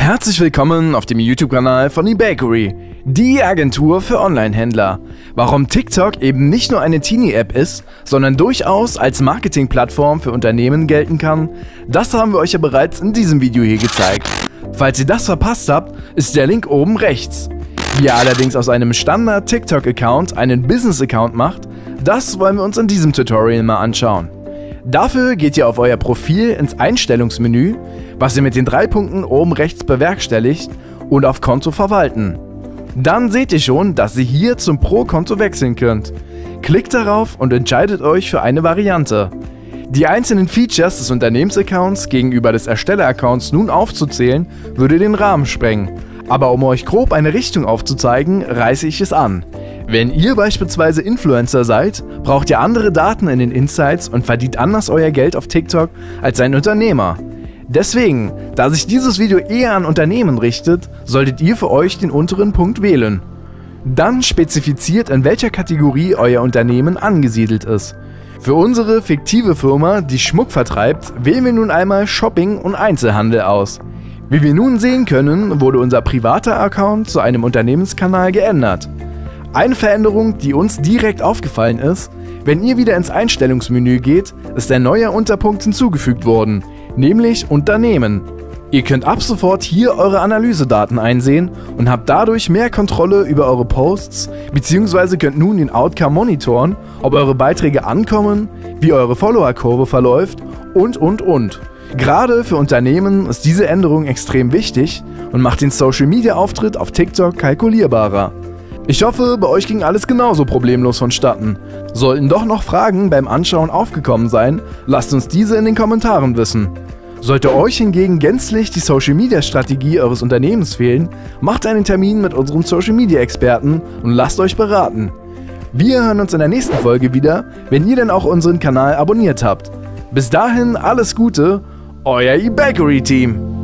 Herzlich willkommen auf dem YouTube-Kanal von eBakery, die Agentur für Online-Händler. Warum TikTok eben nicht nur eine Teenie-App ist, sondern durchaus als Marketing-Plattform für Unternehmen gelten kann, das haben wir euch ja bereits in diesem Video hier gezeigt. Falls ihr das verpasst habt, ist der Link oben rechts. Wie ihr allerdings aus einem Standard-TikTok-Account einen Business-Account macht, das wollen wir uns in diesem Tutorial mal anschauen. Dafür geht ihr auf euer Profil ins Einstellungsmenü, was ihr mit den 3 Punkten oben rechts bewerkstelligt, und auf Konto verwalten. Dann seht ihr schon, dass ihr hier zum Pro-Konto wechseln könnt. Klickt darauf und entscheidet euch für eine Variante. Die einzelnen Features des Unternehmensaccounts gegenüber des Erstelleraccounts nun aufzuzählen, würde den Rahmen sprengen. Aber um euch grob eine Richtung aufzuzeigen, reiße ich es an. Wenn ihr beispielsweise Influencer seid, braucht ihr andere Daten in den Insights und verdient anders euer Geld auf TikTok als ein Unternehmer. Deswegen, da sich dieses Video eher an Unternehmen richtet, solltet ihr für euch den unteren Punkt wählen. Dann spezifiziert, in welcher Kategorie euer Unternehmen angesiedelt ist. Für unsere fiktive Firma, die Schmuck vertreibt, wählen wir nun einmal Shopping und Einzelhandel aus. Wie wir nun sehen können, wurde unser privater Account zu einem Unternehmenskanal geändert. Eine Veränderung, die uns direkt aufgefallen ist: Wenn ihr wieder ins Einstellungsmenü geht, ist ein neuer Unterpunkt hinzugefügt worden, nämlich Unternehmen. Ihr könnt ab sofort hier eure Analysedaten einsehen und habt dadurch mehr Kontrolle über eure Posts, bzw. könnt nun den Outcome monitoren, ob eure Beiträge ankommen, wie eure Follower-Kurve verläuft und. Gerade für Unternehmen ist diese Änderung extrem wichtig und macht den Social-Media-Auftritt auf TikTok kalkulierbarer. Ich hoffe, bei euch ging alles genauso problemlos vonstatten. Sollten doch noch Fragen beim Anschauen aufgekommen sein, lasst uns diese in den Kommentaren wissen. Sollte euch hingegen gänzlich die Social-Media-Strategie eures Unternehmens fehlen, macht einen Termin mit unserem Social-Media-Experten und lasst euch beraten. Wir hören uns in der nächsten Folge wieder, wenn ihr denn auch unseren Kanal abonniert habt. Bis dahin alles Gute, euer eBakery-Team!